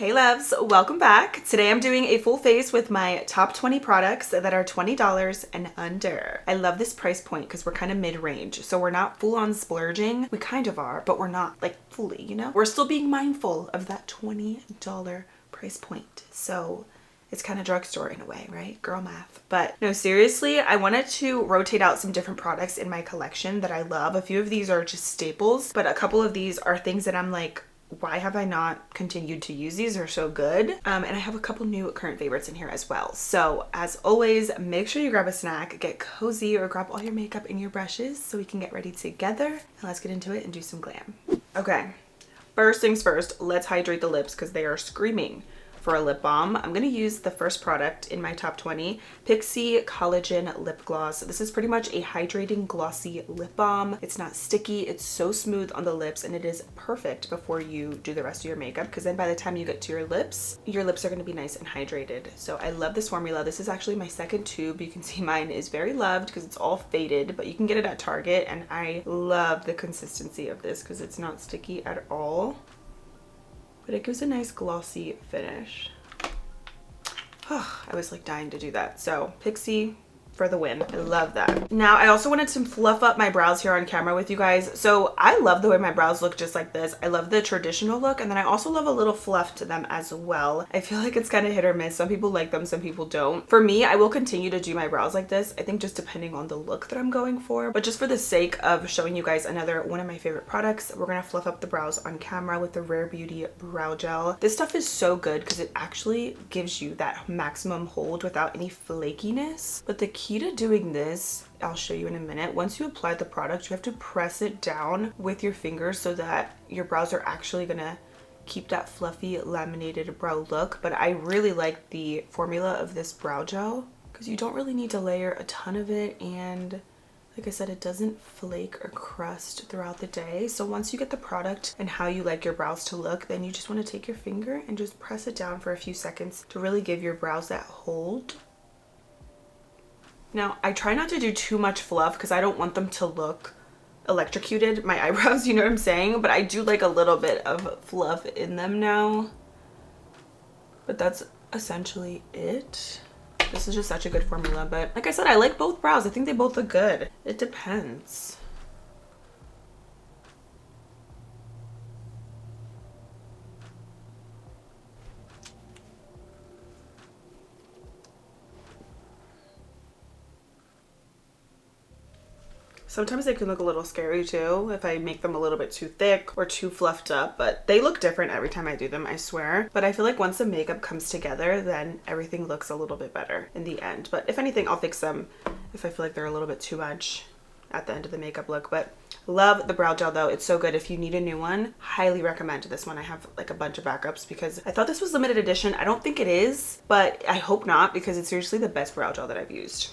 Hey loves, welcome back. Today I'm doing a full face with my top 20 products that are $20 and under. I love this price point because we're kind of mid-range. So we're not full on splurging. We kind of are, but we're not like fully, you know? We're still being mindful of that $20 price point. So it's kind of drugstore in a way, right? Girl math. But no, seriously, I wanted to rotate out some different products in my collection that I love. A few of these are just staples, but a couple of these are things that I'm like, why have I not continued to use these? They're so good. And I have a couple new current favorites in here as well. So as always, make sure you grab a snack, get cozy, or grab all your makeup and your brushes so we can get ready together. And let's get into it and do some glam. Okay, first things first, let's hydrate the lips because they are screaming for a lip balm. I'm gonna use the first product in my top 20, Pixi Collagen Lip Gloss. This is pretty much a hydrating glossy lip balm. It's not sticky, it's so smooth on the lips, and it is perfect before you do the rest of your makeup because then by the time you get to your lips are gonna be nice and hydrated. So I love this formula. This is actually my second tube. You can see mine is very loved because it's all faded, but you can get it at Target, and I love the consistency of this because it's not sticky at all. But it gives a nice glossy finish. Oh, I was like dying to do that. So Pixi for the win. I love that. Now I also wanted to fluff up my brows here on camera with you guys. So I love the way my brows look just like this. I love the traditional look, and then I also love a little fluff to them as well. I feel like it's kind of hit or miss. Some people like them, some people don't. For me, I will continue to do my brows like this. I think just depending on the look that I'm going for. But just for the sake of showing you guys another one of my favorite products, we're gonna fluff up the brows on camera with the Rare Beauty Brow Gel. This stuff is so good because it actually gives you that maximum hold without any flakiness. But the key to doing this, I'll show you in a minute. Once you apply the product, you have to press it down with your fingers so that your brows are actually gonna keep that fluffy laminated brow look. But I really like the formula of this brow gel because you don't really need to layer a ton of it, and like I said, it doesn't flake or crust throughout the day. So once you get the product and how you like your brows to look, then you just want to take your finger and just press it down for a few seconds to really give your brows that hold. Now, I try not to do too much fluff because I don't want them to look electrocuted, my eyebrows, you know what I'm saying? But I do like a little bit of fluff in them now. But that's essentially it. This is just such a good formula. But like I said, I like both brows. I think they both look good. It depends. Sometimes they can look a little scary too if I make them a little bit too thick or too fluffed up, but they look different every time I do them, I swear. But I feel like once the makeup comes together, then everything looks a little bit better in the end. But if anything, I'll fix them if I feel like they're a little bit too much at the end of the makeup look. But love the brow gel though. It's so good. If you need a new one, highly recommend this one. I have like a bunch of backups because I thought this was limited edition. I don't think it is, but I hope not because it's seriously the best brow gel that I've used.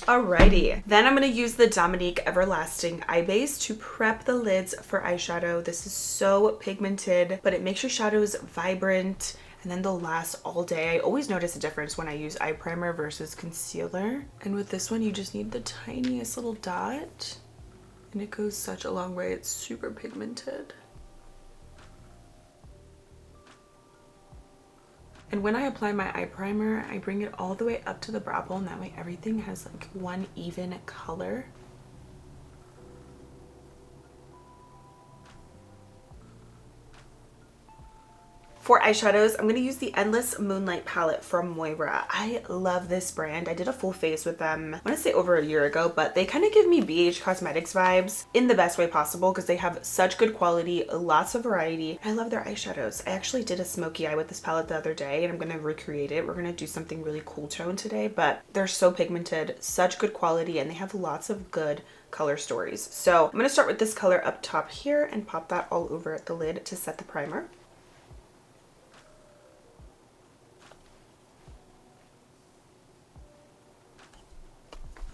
Alrighty, then I'm going to use the Dominique Everlasting Eye Base to prep the lids for eyeshadow. This is so pigmented, but it makes your shadows vibrant and then they'll last all day. I always notice a difference when I use eye primer versus concealer. And with this one, you just need the tiniest little dot and it goes such a long way. It's super pigmented. And when I apply my eye primer, I bring it all the way up to the brow bone. That way everything has like one even color. For eyeshadows, I'm going to use the Endless Moonlight palette from Moira. I love this brand. I did a full face with them, I want to say over a year ago, but they kind of give me BH Cosmetics vibes in the best way possible because they have such good quality, lots of variety. I love their eyeshadows. I actually did a smoky eye with this palette the other day and I'm going to recreate it. We're going to do something really cool tone today, but they're so pigmented, such good quality, and they have lots of good color stories. So I'm going to start with this color up top here and pop that all over the lid to set the primer.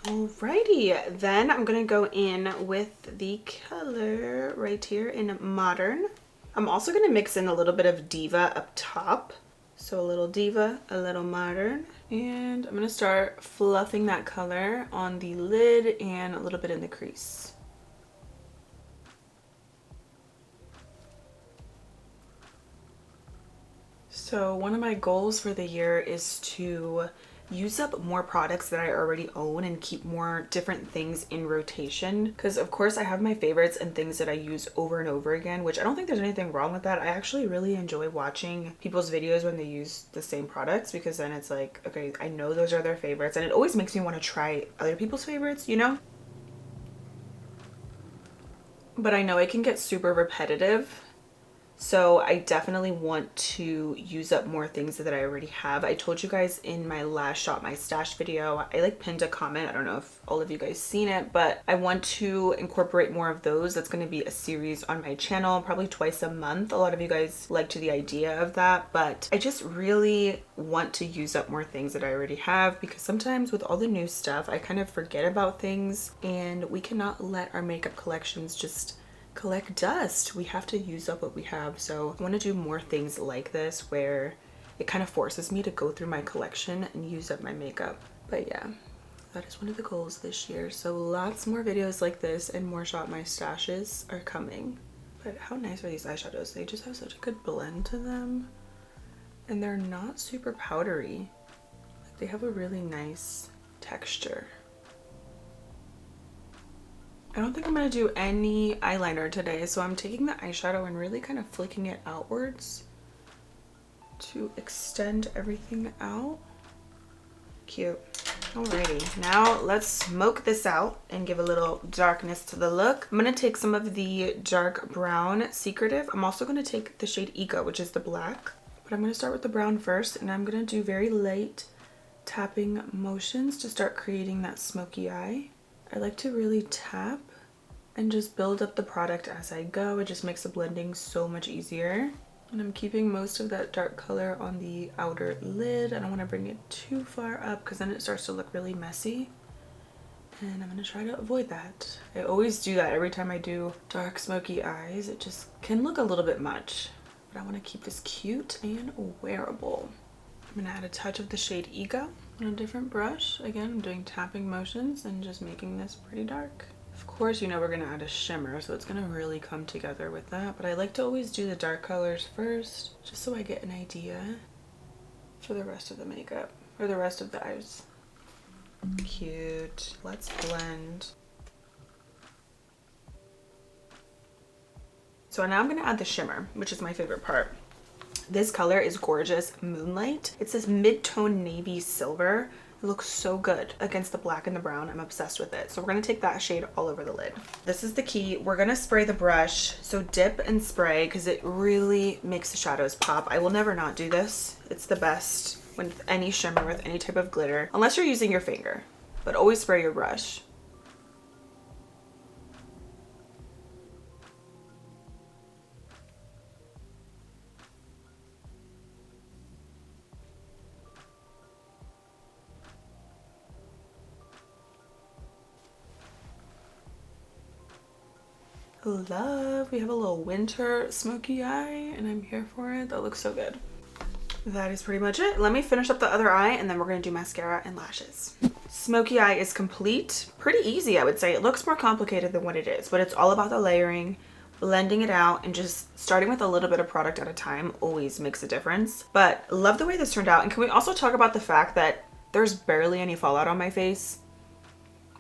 Alrighty, then I'm gonna go in with the color right here in Modern. I'm also gonna mix in a little bit of Diva up top. So a little Diva, a little Modern. And I'm gonna start fluffing that color on the lid and a little bit in the crease. So one of my goals for the year is to use up more products that I already own and keep more different things in rotation, because of course I have my favorites and things that I use over and over again, which I don't think there's anything wrong with that. I actually really enjoy watching people's videos when they use the same products, because then it's like, okay, I know those are their favorites, and it always makes me want to try other people's favorites, you know? But I know it can get super repetitive. So I definitely want to use up more things that I already have. I told you guys in my last shop my stash video, I like pinned a comment. I don't know if all of you guys seen it, but I want to incorporate more of those. That's going to be a series on my channel, probably twice a month. A lot of you guys liked the idea of that, but I just really want to use up more things that I already have, because sometimes with all the new stuff, I kind of forget about things, and we cannot let our makeup collections just collect dust. We have to use up what we have. So I want to do more things like this where it kind of forces me to go through my collection and use up my makeup. But yeah, that is one of the goals this year. So lots more videos like this and more Shop My Stashes are coming. But how nice are these eyeshadows? They just have such a good blend to them, and they're not super powdery. Like, they have a really nice texture. I don't think I'm going to do any eyeliner today, so I'm taking the eyeshadow and really kind of flicking it outwards to extend everything out. Cute. Alrighty, now let's smoke this out and give a little darkness to the look. I'm going to take some of the dark brown Secretive. I'm also going to take the shade Ego, which is the black. But I'm going to start with the brown first, and I'm going to do very light tapping motions to start creating that smoky eye. I like to really tap and just build up the product as I go. It just makes the blending so much easier. And I'm keeping most of that dark color on the outer lid. I don't want to bring it too far up because then it starts to look really messy. And I'm going to try to avoid that. I always do that every time I do dark smoky eyes. It just can look a little bit much. But I want to keep this cute and wearable. I'm going to add a touch of the shade Ego on a different brush. Again, I'm doing tapping motions and just making this pretty dark. Of course, you know we're going to add a shimmer, so it's going to really come together with that. But I like to always do the dark colors first, just so I get an idea for the rest of the makeup, or the rest of the eyes. Cute. Let's blend. So now I'm going to add the shimmer, which is my favorite part. This color is gorgeous, Moonlight. It's this mid-tone navy silver. It looks so good against the black and the brown. I'm obsessed with it. So we're gonna take that shade all over the lid. This is the key. We're gonna spray the brush. So dip and spray, because it really makes the shadows pop. I will never not do this. It's the best with any shimmer, with any type of glitter, unless you're using your finger, but always spray your brush. Love. We have a little winter smoky eye, and I'm here for it. That looks so good. That is pretty much it. Let me finish up the other eye, and then we're going to do mascara and lashes. Smoky eye is complete. Pretty easy, I would say. It looks more complicated than what it is, but it's all about the layering, blending it out, and just starting with a little bit of product at a time always makes a difference. But love the way this turned out. And can we also talk about the fact that there's barely any fallout on my face?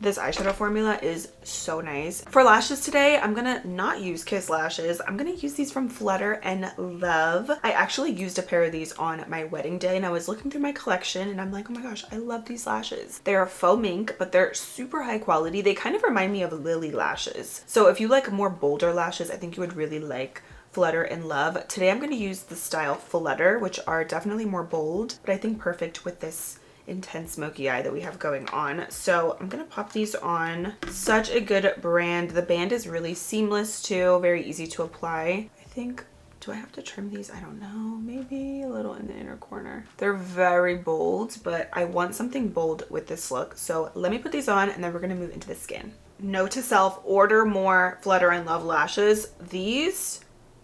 This eyeshadow formula is so nice. For lashes today, I'm gonna not use Kiss lashes. I'm gonna use these from Flutter and Love. I actually used a pair of these on my wedding day, and I was looking through my collection and I'm like, oh my gosh, I love these lashes. They're faux mink, but they're super high quality. They kind of remind me of Lily lashes. So if you like more bolder lashes, I think you would really like Flutter and Love. Today I'm gonna use the style Flutter, which are definitely more bold, but I think perfect with this intense smoky eye that we have going on. So I'm gonna pop these on. Such a good brand. The band is really seamless too, very easy to apply. I think, do I have to trim these? I don't know, maybe a little in the inner corner. They're very bold, but I want something bold with this look. So let me put these on, and then we're gonna move into the skin. Note to self, order more Flutter and Love lashes. These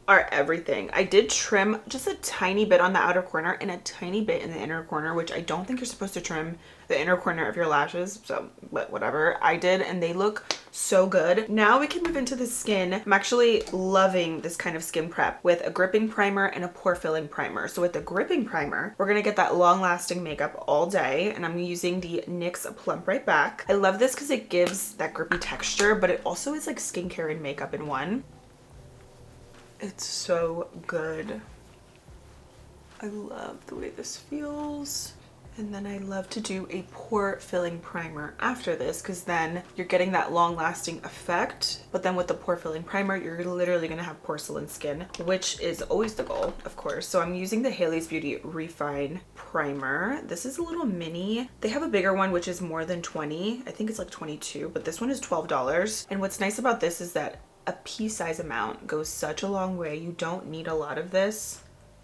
are everything. I did trim just a tiny bit on the outer corner and a tiny bit in the inner corner, which I don't think you're supposed to trim the inner corner of your lashes, so but whatever, I did, and they look so good. Now we can move into the skin. I'm actually loving this kind of skin prep with a gripping primer and a pore filling primer. So with the gripping primer, we're gonna get that long lasting makeup all day, and I'm using the NYX Plump Right Back. I love this because it gives that grippy texture, but it also is like skincare and makeup in one. It's so good. I love the way this feels. And then I love to do a pore filling primer after this, because then you're getting that long lasting effect. But then with the pore filling primer, you're literally gonna have porcelain skin, which is always the goal, of course. So I'm using the Haley's Beauty Refine Primer. This is a little mini. They have a bigger one, which is more than 20. I think it's like 22, but this one is $12. And what's nice about this is that a pea size amount goes such a long way. You don't need a lot of this.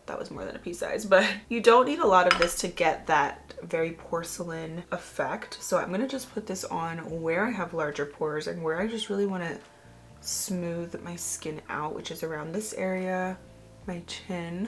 That was more than a pea size, but you don't need a lot of this to get that very porcelain effect. So I'm gonna just put this on where I have larger pores and where I just really want to smooth my skin out, which is around this area, my chin,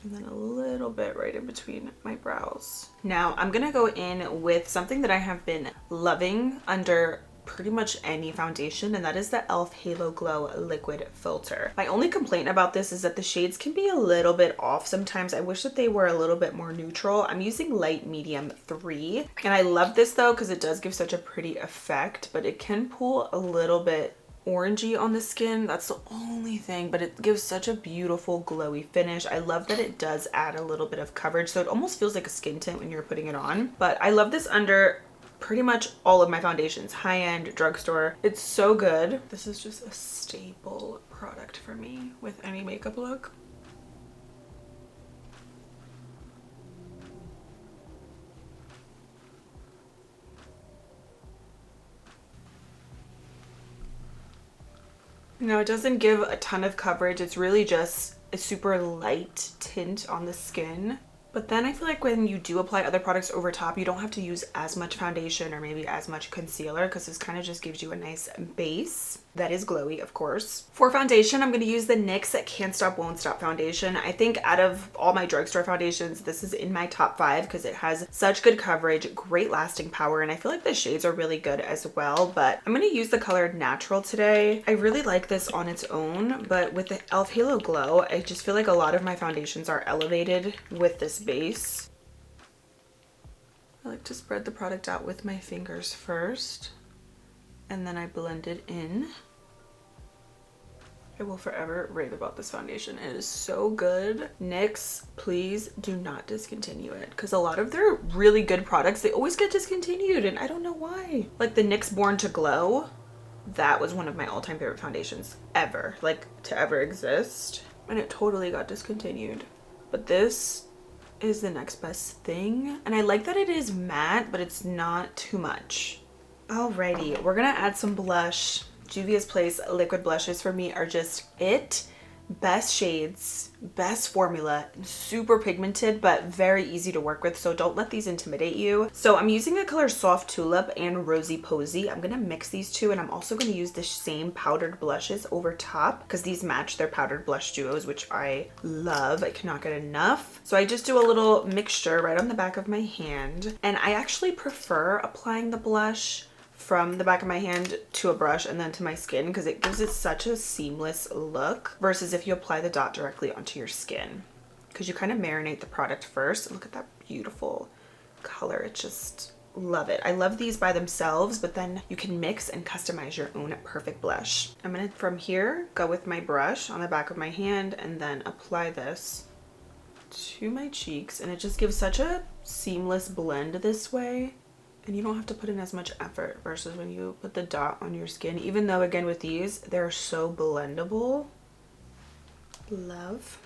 and then a little bit right in between my brows. Now I'm gonna go in with something that I have been loving under pretty much any foundation, and that is the e.l.f. Halo Glow Liquid Filter. My only complaint about this is that the shades can be a little bit off sometimes. I wish that they were a little bit more neutral. I'm using light medium 3, and I love this though because it does give such a pretty effect, but it can pull a little bit orangey on the skin. That's the only thing, but it gives such a beautiful glowy finish. I love that it does add a little bit of coverage, so it almost feels like a skin tint when you're putting it on. But I love this under pretty much all of my foundations, high-end, drugstore. It's so good. This is just a staple product for me with any makeup look. Now it doesn't give a ton of coverage. It's really just a super light tint on the skin. But then I feel like when you do apply other products over top, you don't have to use as much foundation or maybe as much concealer, because this kind of just gives you a nice base that is glowy, of course. For foundation, I'm going to use the NYX Can't Stop Won't Stop foundation. I think out of all my drugstore foundations, this is in my top 5 because it has such good coverage, great lasting power, and I feel like the shades are really good as well. But I'm going to use the color Natural today. I really like this on its own, but with the e.l.f. Halo Glow, I just feel like a lot of my foundations are elevated with this base. I like to spread the product out with my fingers first, and then I blend it in. I will forever rave about this foundation. It is so good. NYX, please do not discontinue it, because a lot of their really good products, they always get discontinued, and I don't know why. Like the NYX Born to Glow, that was one of my all-time favorite foundations ever, like to ever exist, and it totally got discontinued. But this is the next best thing, and I like that it is matte, but it's not too much. Alrighty, we're gonna add some blush. Juvia's Place liquid blushes for me are just it. Best shades, best formula, super pigmented, but very easy to work with, so don't let these intimidate you. So I'm using the color Soft Tulip and Rosy Posy. I'm gonna mix these two, and I'm also gonna use the same powdered blushes over top because these match their powdered blush duos, which I love. I cannot get enough. So I just do a little mixture right on the back of my hand, and I actually prefer applying the blush from the back of my hand to a brush and then to my skin, because it gives it such a seamless look versus if you apply the dot directly onto your skin, because you kind of marinate the product first. Look at that beautiful color. It just, love it. I love these by themselves, but then you can mix and customize your own perfect blush. I'm gonna from here go with my brush on the back of my hand and then apply this to my cheeks, and it just gives such a seamless blend this way. And you don't have to put in as much effort versus when you put the dot on your skin, even though again with these, they're so blendable. Love.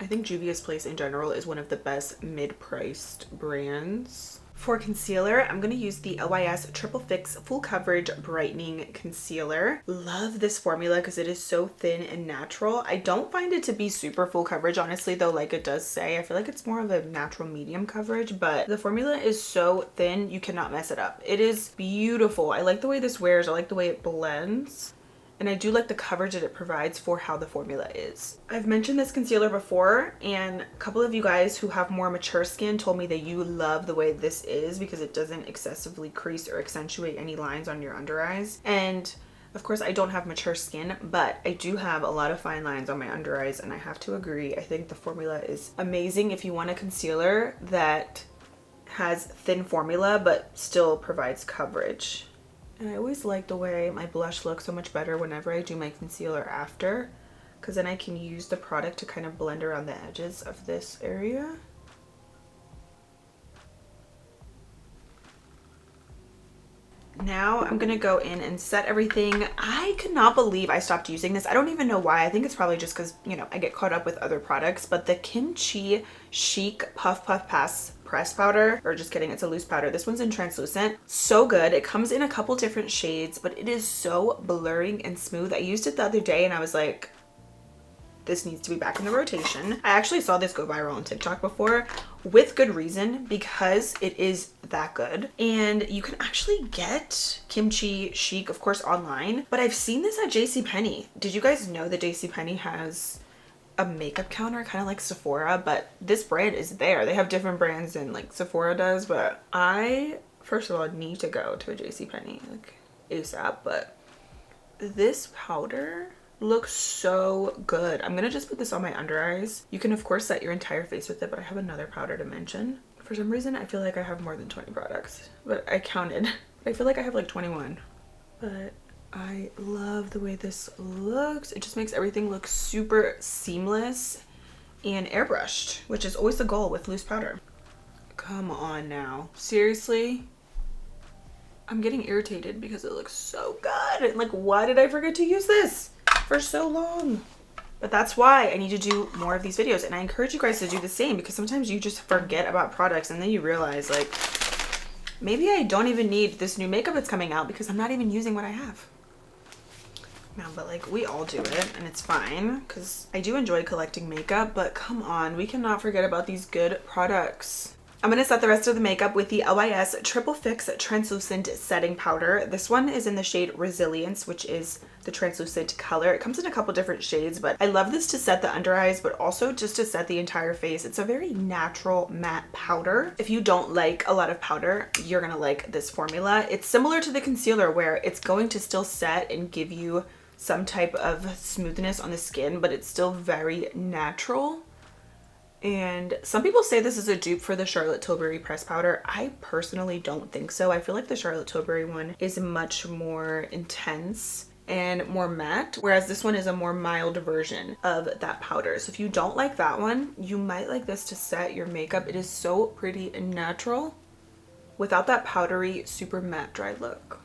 I think Juvia's Place in general is one of the best mid-priced brands. For concealer, I'm going to use the LYS Triple Fix Full Coverage Brightening Concealer. Love this formula because it is so thin and natural. I don't find it to be super full coverage, honestly, though, like it does say. I feel like it's more of a natural medium coverage, but the formula is so thin, you cannot mess it up. It is beautiful. I like the way this wears. I like the way it blends. And I do like the coverage that it provides for how the formula is. I've mentioned this concealer before, and a couple of you guys who have more mature skin told me that you love the way this is because it doesn't excessively crease or accentuate any lines on your under eyes. And of course, I don't have mature skin, but I do have a lot of fine lines on my under eyes, and I have to agree, I think the formula is amazing if you want a concealer that has thin formula but still provides coverage. And I always like the way my blush looks so much better whenever I do my concealer after, because then I can use the product to kind of blend around the edges of this area. Now I'm gonna go in and set everything. I could not believe I stopped using this. I don't even know why. I think it's probably just because, you know, I get caught up with other products, but the Kimchi Chic Puff Puff Pass press powder, or just kidding, it's a loose powder. This one's in translucent. So good. It comes in a couple different shades, but it is so blurring and smooth. I used it the other day and I was like, this needs to be back in the rotation. I actually saw this go viral on TikTok before, with good reason, because it is that good. And you can actually get Kimchi Chic, of course, online, but I've seen this at JCPenney. Did you guys know that JCPenney has a makeup counter, kind of like Sephora, but this brand is there. They have different brands than like Sephora does, but I, first of all, need to go to a JCPenney like ASAP, but this powder looks so good. I'm gonna just put this on my under eyes. You can of course set your entire face with it, but I have another powder to mention. For some reason I feel like I have more than 20 products, but I counted. I feel like I have like 21, but I love the way this looks. It just makes everything look super seamless and airbrushed, which is always the goal with loose powder. Come on now, seriously? I'm getting irritated because it looks so good. Like, why did I forget to use this for so long? But that's why I need to do more of these videos, and I encourage you guys to do the same, because sometimes you just forget about products and then you realize like, maybe I don't even need this new makeup that's coming out because I'm not even using what I have. No, but like, we all do it and it's fine, because I do enjoy collecting makeup, but come on, we cannot forget about these good products. I'm going to set the rest of the makeup with the OIS Triple Fix Translucent Setting Powder. This one is in the shade Resilience, which is the translucent color. It comes in a couple different shades, but I love this to set the under eyes, but also just to set the entire face. It's a very natural matte powder. If you don't like a lot of powder, you're going to like this formula. It's similar to the concealer where it's going to still set and give you some type of smoothness on the skin, but it's still very natural. And some people say this is a dupe for the Charlotte Tilbury press powder. I personally don't think so. I feel like the Charlotte Tilbury one is much more intense and more matte, whereas this one is a more mild version of that powder. So if you don't like that one, you might like this to set your makeup. It is so pretty and natural without that powdery, super matte dry look.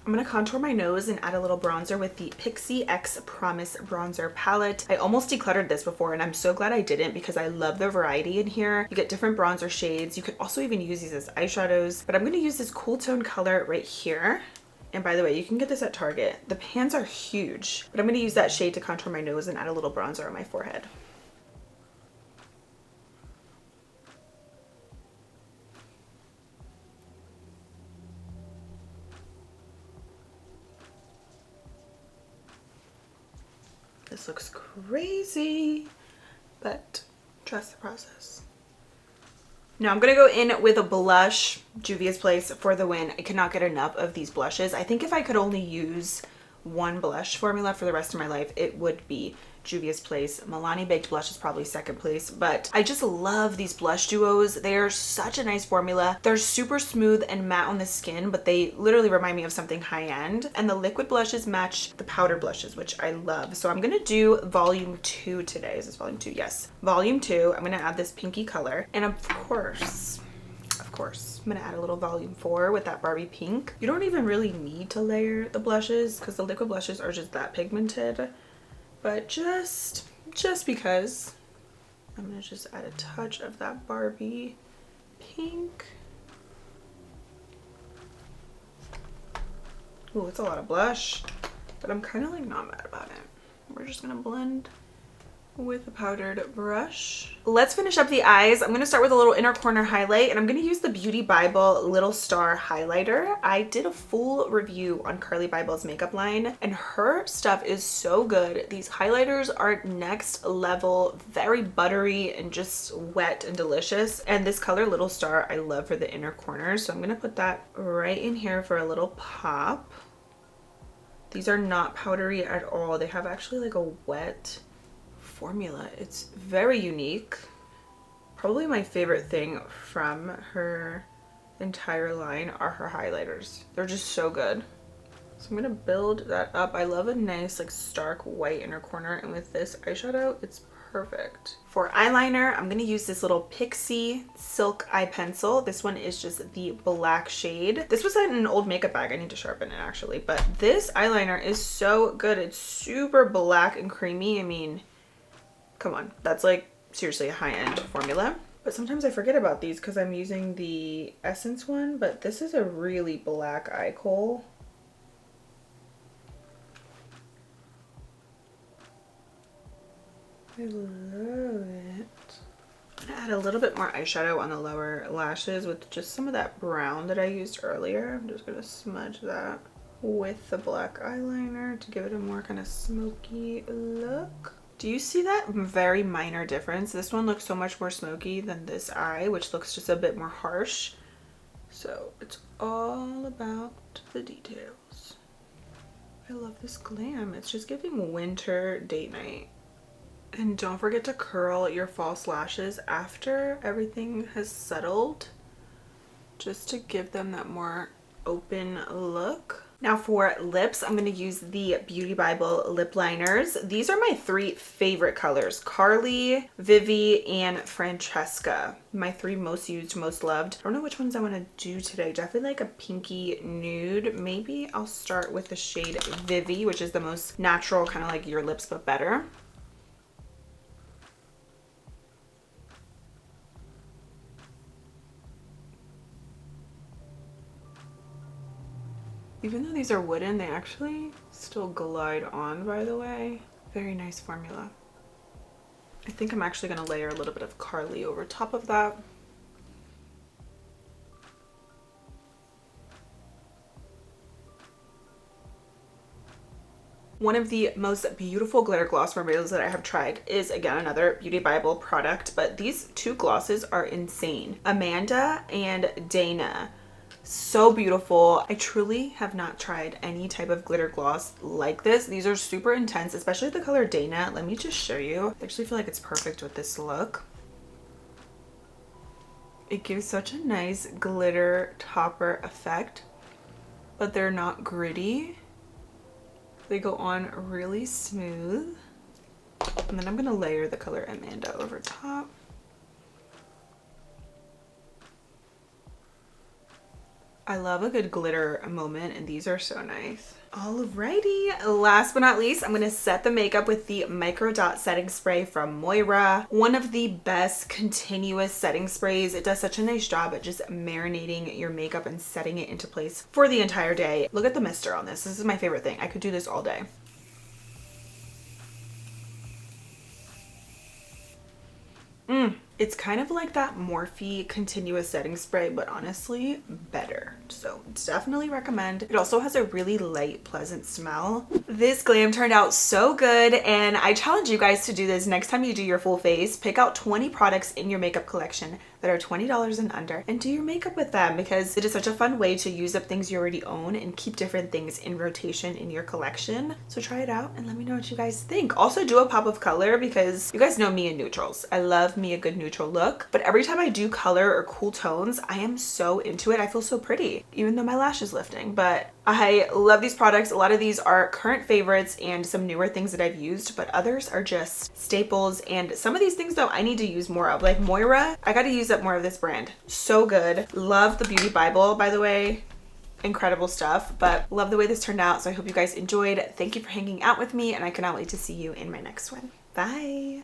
I'm going to contour my nose and add a little bronzer with the Pixie X Promise Bronzer Palette. I almost decluttered this before, and I'm so glad I didn't, because I love the variety in here. You get different bronzer shades. You could also even use these as eyeshadows, but I'm going to use this cool tone color right here. And by the way, you can get this at Target. The pans are huge, but I'm going to use that shade to contour my nose and add a little bronzer on my forehead. This looks crazy, but trust the process. Now I'm gonna go in with a blush, Juvia's Place for the win. I cannot get enough of these blushes. I think if I could only use one blush formula for the rest of my life, it would be Juvia's Place. Milani Baked Blush is probably second place, but I just love these blush duos. They are such a nice formula. They're super smooth and matte on the skin, but they literally remind me of something high-end. And the liquid blushes match the powder blushes, which I love. So I'm gonna do volume 2 today. Is this volume 2? Yes. Volume 2, I'm gonna add this pinky color. And of course, I'm gonna add a little volume 4 with that Barbie pink. You don't even really need to layer the blushes because the liquid blushes are just that pigmented. But just because, I'm gonna just add a touch of that Barbie pink. Ooh, it's a lot of blush, but I'm kind of like not mad about it. We're just gonna blend with a powdered brush. Let's finish up the eyes. I'm gonna start with a little inner corner highlight, and I'm gonna use the Beauty Bible Little Star highlighter. I did a full review on Carly Bible's makeup line, and her stuff is so good. These highlighters are next level, very buttery and just wet and delicious. And this color Little Star I love for the inner corner, so I'm gonna put that right in here for a little pop. These are not powdery at all. They have actually like a wet formula. It's very unique. Probably my favorite thing from her entire line are her highlighters. They're just so good. So I'm gonna build that up. I love a nice like stark white inner corner, and with this eyeshadow it's perfect. For eyeliner, I'm gonna use this little Pixie Silk eye pencil. This one is just the black shade. This was in an old makeup bag. I need to sharpen it actually, but this eyeliner is so good. It's super black and creamy. I mean, come on, that's like seriously a high-end formula. But sometimes I forget about these because I'm using the Essence one, but this is a really black eye kohl. I love it. I'm gonna add a little bit more eyeshadow on the lower lashes with just some of that brown that I used earlier. I'm just gonna smudge that with the black eyeliner to give it a more kind of smoky look. Do you see that very minor difference? This one looks so much more smoky than this eye, which looks just a bit more harsh. So it's all about the details. I love this glam. It's just giving winter date night. And don't forget to curl your false lashes after everything has settled, just to give them that more open look. Now for lips, I'm going to use the Beauty Bible lip liners. These are my three favorite colors: Carly, Vivi, and Francesca. My three most used, most loved. I don't know which ones I want to do today. Definitely like a pinky nude. Maybe I'll start with the shade Vivi, which is the most natural, kind of like your lips but better. Even though these are wooden, they actually still glide on, by the way. Very nice formula. I think I'm actually going to layer a little bit of Carly over top of that. One of the most beautiful glitter gloss formulas that I have tried is, again, another Beauty Bible product, but these two glosses are insane. Amanda and Dana. So beautiful. I truly have not tried any type of glitter gloss like this. These are super intense, especially the color Dana. Let me just show you. I actually feel like it's perfect with this look. It gives such a nice glitter topper effect, but they're not gritty. They go on really smooth. And then I'm gonna layer the color Amanda over top. I love a good glitter moment, and these are so nice. Alrighty, last but not least, I'm gonna set the makeup with the Micro Dot Setting Spray from Moira. One of the best continuous setting sprays. It does such a nice job at just marinating your makeup and setting it into place for the entire day. Look at the mister on this. This is my favorite thing. I could do this all day. It's kind of like that Morphe continuous setting spray, but honestly better. So definitely recommend. It also has a really light, pleasant smell. This glam turned out so good, and I challenge you guys to do this next time you do your full face. Pick out 20 products in your makeup collection that are $20 and under and do your makeup with them, because it is such a fun way to use up things you already own and keep different things in rotation in your collection. So try it out and let me know what you guys think. Also do a pop of color, because you guys know me in neutrals. I love me a good neutral look, but every time I do color or cool tones, I am so into it. I feel so pretty, even though my lash is lifting. But I love these products. A lot of these are current favorites and some newer things that I've used, but others are just staples. And some of these things though, I need to use more of. Like Moira, I gotta use up more of this brand. So good. Love the Beauty Bible, by the way. Incredible stuff, but love the way this turned out. So I hope you guys enjoyed. Thank you for hanging out with me, and I cannot wait to see you in my next one. Bye.